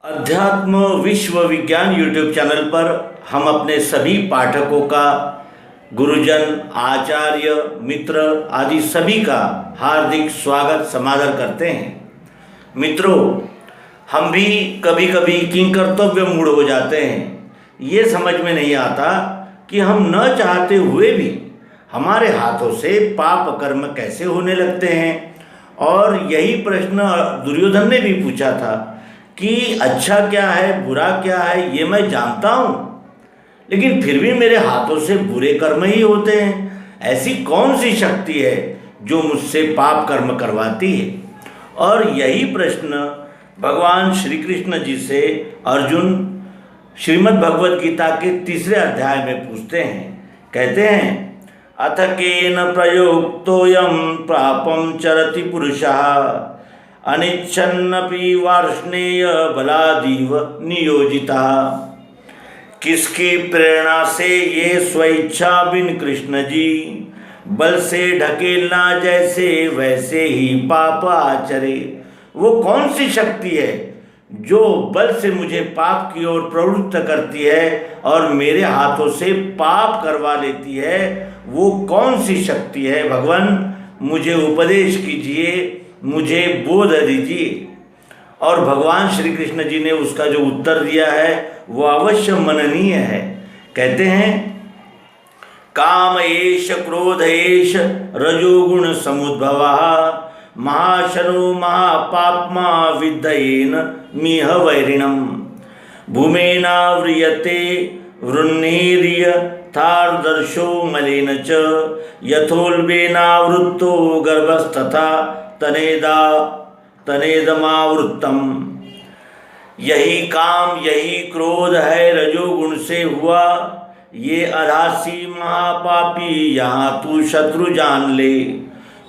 अध्यात्म विश्व विज्ञान यूट्यूब चैनल पर हम अपने सभी पाठकों का, गुरुजन, आचार्य, मित्र आदि सभी का हार्दिक स्वागत समादर करते हैं। मित्रों, हम भी कभी कभी किंकर्तव्य मूढ़ हो जाते हैं। ये समझ में नहीं आता कि हम न चाहते हुए भी हमारे हाथों से पाप कर्म कैसे होने लगते हैं। और यही प्रश्न दुर्योधन ने भी पूछा था कि अच्छा क्या है, बुरा क्या है, ये मैं जानता हूँ, लेकिन फिर भी मेरे हाथों से बुरे कर्म ही होते हैं। ऐसी कौन सी शक्ति है जो मुझसे पाप कर्म करवाती है? और यही प्रश्न भगवान श्री कृष्ण जी से अर्जुन श्रीमद् भगवद गीता के 3 अध्याय में पूछते हैं। कहते हैं, अथ केन प्रयोक्तोऽयं पापं चरति पुरुषः अनिच्छन्नपि वार्ष्णेय बलादीव नियोजिता। किसकी प्रेरणा से ये स्वेच्छा बिन कृष्ण जी, बल से ढकेलना जैसे वैसे ही पाप आचरे। वो कौन सी शक्ति है जो बल से मुझे पाप की ओर प्रवृत्त करती है और मेरे हाथों से पाप करवा लेती है? वो कौन सी शक्ति है? भगवान, मुझे उपदेश कीजिए, मुझे बोध दीजिए। और भगवान श्री कृष्ण जी ने उसका जो उत्तर दिया है वो अवश्य मननीय है। कहते हैं, काम एष क्रोध एष रजोगुण समुद्भवः महाशनो महापाप्मा विद्धयेन मिह वैरिणम भूमेनाव्रियते वृन्नीर्य थार्दर्शो मलेन च यथोल्बेनावृत्तो गर्भस्तथा तनेदमावृत्तम। यही काम, यही क्रोध है, रजोगुण से हुआ। ये अधासी महापापी यहाँ तू शत्रु जान ले।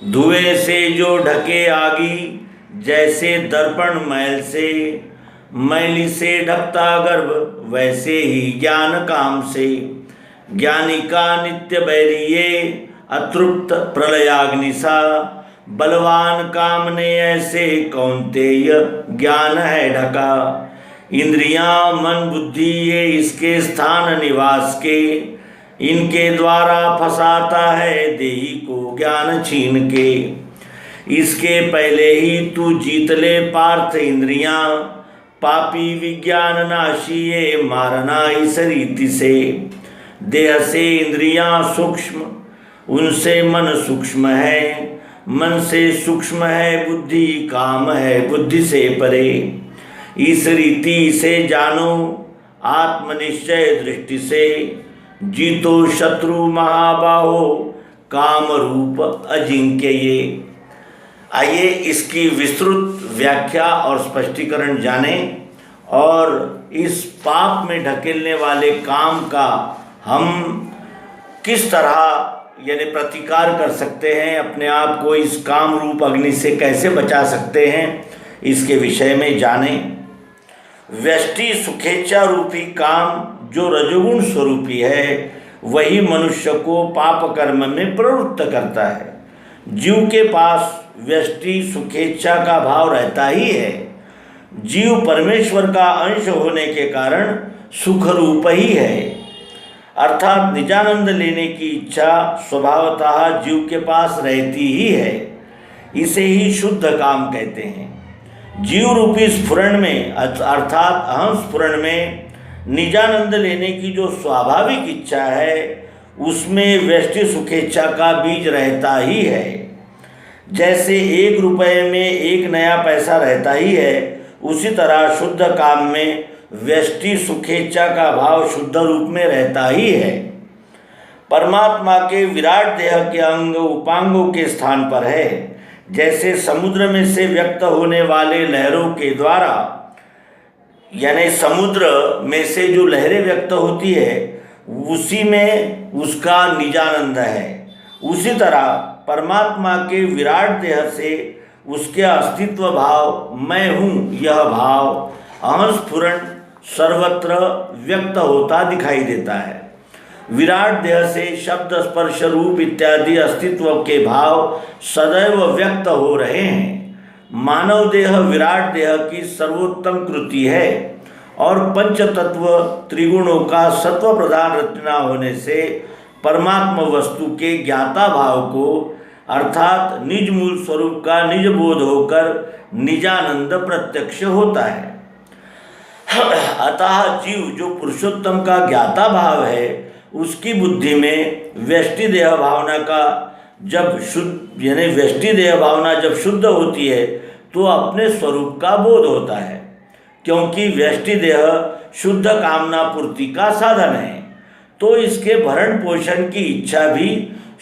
धुएं से जो ढके आगी, जैसे दर्पण मैल से, मैली से ढकता गर्भ, वैसे ही ज्ञान काम से। ज्ञानी का नित्य बैरिये अतृप्त प्रलयाग्नि सा, बलवान काम ने ऐसे कौन्तेय ज्ञान है ढका। इंद्रियां मन बुद्धि ये इसके स्थान निवास के, इनके द्वारा फंसाता है देही को ज्ञान छीन के। इसके पहले ही तू जीत ले पार्थ इंद्रियां, पापी विज्ञान नाशी ये मारना इस रीति से। देह से इंद्रियां सूक्ष्म, उनसे मन सूक्ष्म है, मन से सूक्ष्म है बुद्धि, काम है बुद्धि से परे। इस रीति से जानो आत्मनिश्चय दृष्टि से, जीतो शत्रु महाबाहो काम रूप अजिंक्य ये। आइए इसकी विस्तृत व्याख्या और स्पष्टीकरण जानें और इस पाप में ढकेलने वाले काम का हम किस तरह यानी प्रतिकार कर सकते हैं, अपने आप को इस काम रूप अग्नि से कैसे बचा सकते हैं, इसके विषय में जानें। व्यष्टि सुखेच्छा रूपी काम जो रजोगुण स्वरूपी है, वही मनुष्य को पाप कर्म में प्रवृत्त करता है। जीव के पास व्यष्टि सुखेच्छा का भाव रहता ही है। जीव परमेश्वर का अंश होने के कारण सुख रूप ही है, अर्थात निजानंद लेने की इच्छा स्वभावतः जीव के पास रहती ही है। इसे ही शुद्ध काम कहते हैं। जीव रूपी स्फुरण में अर्थात अहम स्फुरण में निजानंद लेने की जो स्वाभाविक इच्छा है, उसमें व्यष्टि सुखेच्छा का बीज रहता ही है। जैसे 1 रुपये में 1 नया पैसा रहता ही है, उसी तरह शुद्ध काम में व्यष्टि सुखेच्छा का भाव शुद्ध रूप में रहता ही है। परमात्मा के विराट देह के अंग उपांगों के स्थान पर है। जैसे समुद्र में से व्यक्त होने वाले लहरों के द्वारा, यानी समुद्र में से जो लहरें व्यक्त होती है, उसी में उसका निजानंद है। उसी तरह परमात्मा के विराट देह से उसके अस्तित्व भाव, मैं हूँ यह भाव, अहंस्फुरण सर्वत्र व्यक्त होता दिखाई देता है। विराट देह से शब्द स्पर्श रूप इत्यादि अस्तित्व के भाव सदैव व्यक्त हो रहे हैं। मानव देह विराट देह की सर्वोत्तम कृति है और पंच तत्व त्रिगुणों का सत्व प्रधान रचना होने से परमात्मा वस्तु के ज्ञाता भाव को अर्थात निज मूल स्वरूप का निज बोध होकर निजानंद प्रत्यक्ष होता है। अतः जीव जो पुरुषोत्तम का ज्ञाता भाव है उसकी बुद्धि में व्यष्टि देह भावना का जब शुद्ध यानी व्यष्टि देह भावना जब शुद्ध होती है तो अपने स्वरूप का बोध होता है, क्योंकि व्यष्टि देह शुद्ध कामना पूर्ति का साधन है तो इसके भरण पोषण की इच्छा भी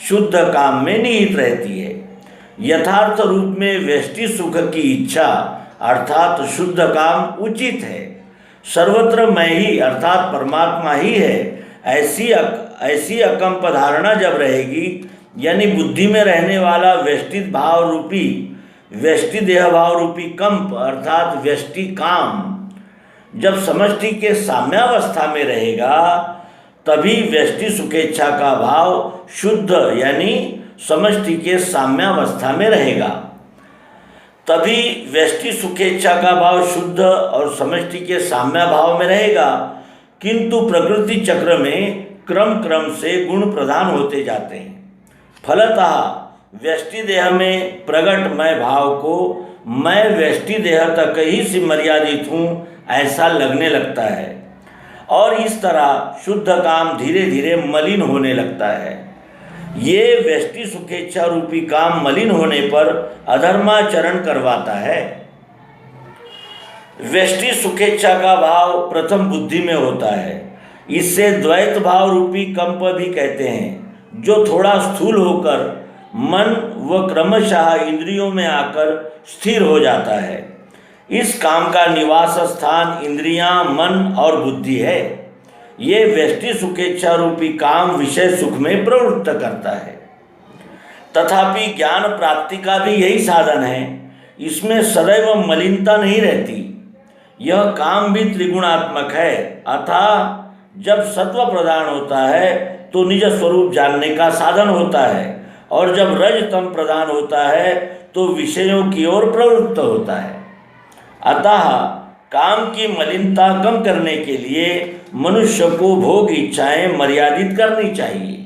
शुद्ध काम में निहित रहती है। यथार्थ रूप में व्यष्टि सुख की इच्छा अर्थात शुद्ध काम उचित है। सर्वत्र मैं ही अर्थात परमात्मा ही है ऐसी अकंप धारणा जब रहेगी, यानी बुद्धि में रहने वाला व्यष्टि भाव रूपी व्यष्टि देह भाव रूपी कंप अर्थात व्यष्टि काम जब समष्टि के साम्यावस्था में रहेगा तभी व्यष्टि सुखेच्छा का भाव शुद्ध यानी समष्टि के साम्यावस्था में रहेगा। तभी व्यष्टि सुखेच्छा का भाव शुद्ध और समष्टि के साम्या भाव में रहेगा, किंतु प्रकृति चक्र में क्रम क्रम से गुण प्रदान होते जाते हैं। फलतः व्यष्टि देह में प्रकट मैं भाव को मैं व्यष्टि देह तक ही से मर्यादित हूँ ऐसा लगने लगता है और इस तरह शुद्ध काम धीरे धीरे मलिन होने लगता है। ये व्यष्टि सुखेच्छा रूपी काम मलिन होने पर अधर्माचरण करवाता है। व्यष्टि सुखेच्छा का भाव प्रथम बुद्धि में होता है, इससे द्वैत भाव रूपी कंप भी कहते हैं, जो थोड़ा स्थूल होकर मन व क्रमशः इंद्रियों में आकर स्थिर हो जाता है। इस काम का निवास स्थान इंद्रियां, मन और बुद्धि है। ये व्यष्टि सुखेच्छा रूपी काम विषय सुख में प्रवृत्त करता है। तथापि ज्ञान प्राप्ति का भी यही साधन है, इसमें सदैव मलिनता नहीं रहती। यह काम भी त्रिगुणात्मक है, अतः जब सत्व प्रदान होता है तो निज स्वरूप जानने का साधन होता है और जब रजतम प्रदान होता है तो विषयों की ओर प्रवृत्त होता है। अतः काम की मलिनता कम करने के लिए मनुष्य को भोग इच्छाएं मर्यादित करनी चाहिए,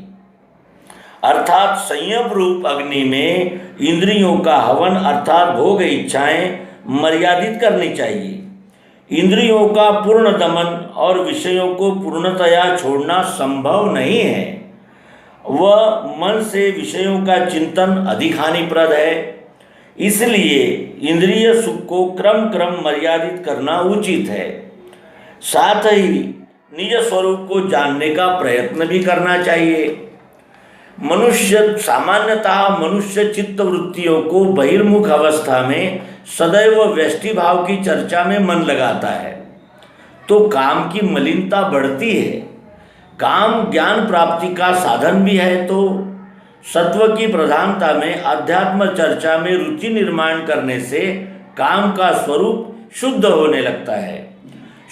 अर्थात संयम रूप अग्नि में इंद्रियों का हवन अर्थात भोग इच्छाएं मर्यादित करनी चाहिए। इंद्रियों का पूर्ण दमन और विषयों को पूर्णतया छोड़ना संभव नहीं है। वह मन से विषयों का चिंतन अधिक हानिप्रद है, इसलिए इंद्रिय सुख को क्रम क्रम मर्यादित करना उचित है। साथ ही निज स्वरूप को जानने का प्रयत्न भी करना चाहिए। सामान्यतः मनुष्य चित्त वृत्तियों को बहिर्मुख अवस्था में सदैव व्यष्टि भाव की चर्चा में मन लगाता है तो काम की मलिनता बढ़ती है। काम ज्ञान प्राप्ति का साधन भी है तो सत्व की प्रधानता में अध्यात्म चर्चा में रुचि निर्माण करने से काम का स्वरूप शुद्ध होने लगता है।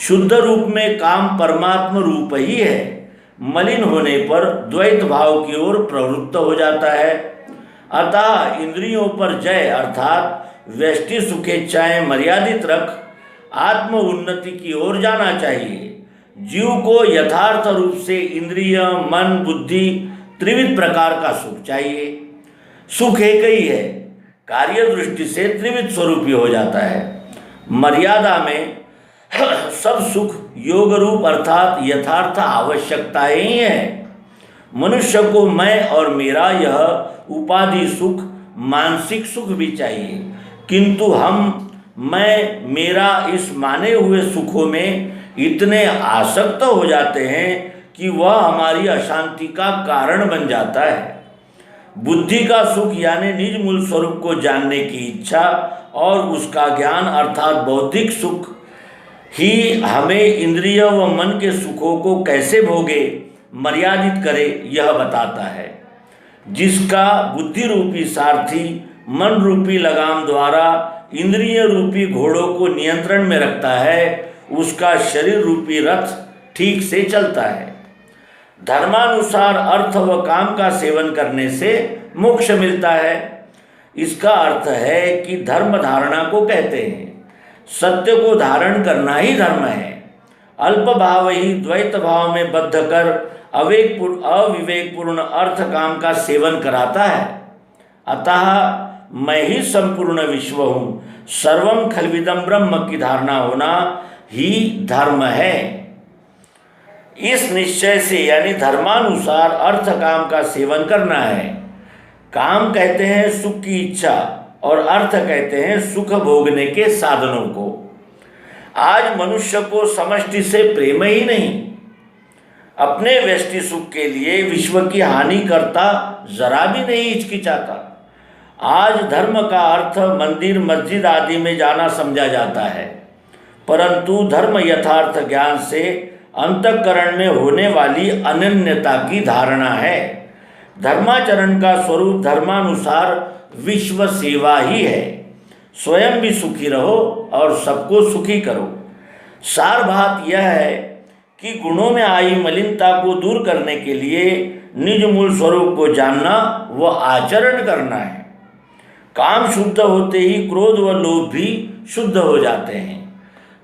शुद्ध रूप में काम परमात्म रूप ही है, मलिन होने पर द्वैत भाव की ओर प्रवृत्त हो जाता है। अतः इंद्रियों पर जय अर्थात व्यष्टि सुखेच्छाएं मर्यादित रख आत्म उन्नति की ओर जाना चाहिए। जीव को यथार्थ रूप से इंद्रिय, मन, बुद्धि त्रिविध प्रकार का सुख चाहिए। सुख एक ही है, कार्य दृष्टि से त्रिविध स्वरूपी हो जाता है। मर्यादा में सब सुख योग रूप अर्थात यथार्थ आवश्यकताएं ही है। मनुष्य को मैं और मेरा यह उपाधि सुख मानसिक सुख भी चाहिए, किंतु हम मैं मेरा इस माने हुए सुखों में इतने आसक्त हो जाते हैं कि वह हमारी अशांति का कारण बन जाता है। बुद्धि का सुख यानी निज मूल स्वरूप को जानने की इच्छा और उसका ज्ञान अर्थात बौद्धिक सुख ही हमें इंद्रिय व मन के सुखों को कैसे भोगे मर्यादित करे यह बताता है। जिसका बुद्धि रूपी सारथी मन रूपी लगाम द्वारा इंद्रिय रूपी घोड़ों को नियंत्रण में रखता है, उसका शरीर रूपी रथ ठीक से चलता है। धर्मानुसार अर्थ व काम का सेवन करने से मोक्ष मिलता है। इसका अर्थ है कि धर्म धारणा को कहते हैं। सत्य को धारण करना ही धर्म है। अल्प भाव ही द्वैत भाव में बद्ध कर अविवेकपूर्ण अर्थ काम का सेवन कराता है। अतः मैं ही संपूर्ण विश्व हूँ, सर्वम खलविदम ब्रह्म की धारणा होना ही धर्म है। इस निश्चय से यानी धर्मानुसार अर्थ काम का सेवन करना है। काम कहते हैं सुख की इच्छा और अर्थ कहते हैं सुख भोगने के साधनों को। आज मनुष्य को समष्टि से प्रेम ही नहीं, अपने व्यष्टि सुख के लिए विश्व की हानि करता जरा भी नहीं हिचकिचाता। आज धर्म का अर्थ मंदिर मस्जिद आदि में जाना समझा जाता है, परंतु धर्म यथार्थ ज्ञान से अंतःकरण में होने वाली अनन्यता की धारणा है। धर्माचरण का स्वरूप धर्मानुसार विश्व सेवा ही है। स्वयं भी सुखी रहो और सबको सुखी करो। सार बात यह है कि गुणों में आई मलिनता को दूर करने के लिए निज मूल स्वरूप को जानना व आचरण करना है। काम शुद्ध होते ही क्रोध व लोभ भी शुद्ध हो जाते हैं,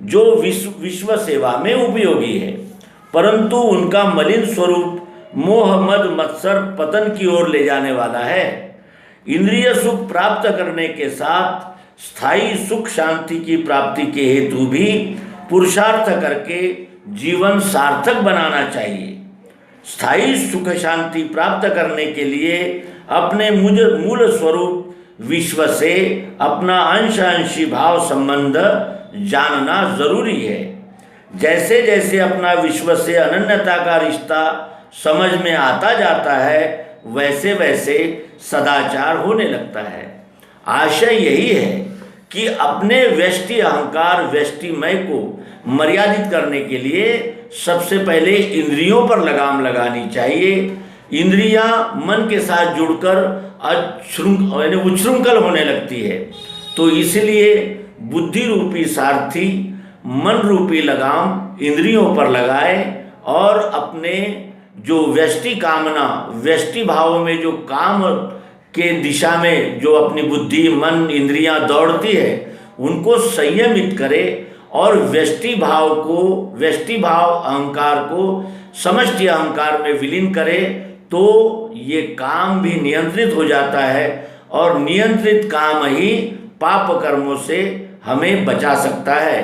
जो विश्व सेवा में उपयोगी है, परंतु उनका मलिन स्वरूप मोह मद मत्सर पतन की ओर ले जाने वाला है। इंद्रिय सुख प्राप्त करने के साथ स्थायी सुख शांति की प्राप्ति के हेतु भी पुरुषार्थ करके जीवन सार्थक बनाना चाहिए। स्थायी सुख शांति प्राप्त करने के लिए अपने मूल स्वरूप विश्व से अपना अंशी भाव संबंध जानना जरूरी है। जैसे जैसे अपना विश्व से अनन्यता का रिश्ता समझ में आता जाता है, वैसे वैसे सदाचार होने लगता है। आशय यही है कि अपने व्यष्टि अहंकार व्यष्टिमय को मर्यादित करने के लिए सबसे पहले इंद्रियों पर लगाम लगानी चाहिए। इंद्रियां मन के साथ जुड़कर उच्छृंखल होने लगती है, तो इसलिए बुद्धि रूपी सारथी मन रूपी लगाम इंद्रियों पर लगाए और अपने जो व्यष्टि कामना व्यष्टि भाव में जो काम के दिशा में जो अपनी बुद्धि मन इंद्रियां दौड़ती है, उनको संयमित करे और व्यष्टि भाव अहंकार को समष्टि अहंकार में विलीन करे, तो ये काम भी नियंत्रित हो जाता है और नियंत्रित काम ही पाप कर्मों से हमें बचा सकता है।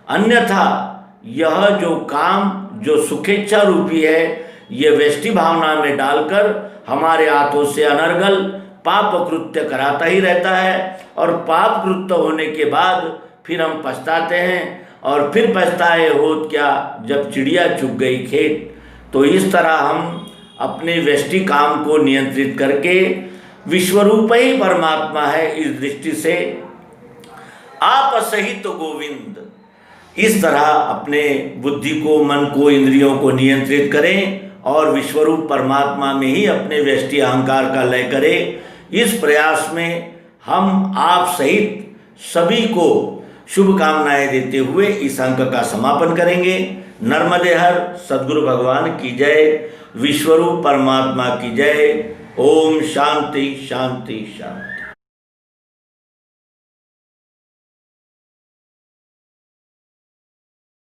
अन्यथा यह जो काम जो सुखेच्छा रूपी है, ये व्यष्टि भावना में डालकर हमारे हाथों से अनर्गल पाप कृत्य कराता ही रहता है और पाप कृत्य होने के बाद फिर हम पछताते हैं और फिर पछताए होत क्या जब चिड़िया चुग गई खेत। तो इस तरह हम अपने व्यष्टि काम को नियंत्रित करके विश्वरूप ही परमात्मा है इस दृष्टि से आप सहित गोविंद, इस तरह अपने बुद्धि को मन को इंद्रियों को नियंत्रित करें और विश्वरूप परमात्मा में ही अपने व्यष्टि अहंकार का लय करें। इस प्रयास में हम आप सहित सभी को शुभकामनाएं देते हुए इस अंक का समापन करेंगे। नर्मदे हर सद्गुरु भगवान की जय, विश्वरूप परमात्मा की जय। ओम शांति शांति शांति।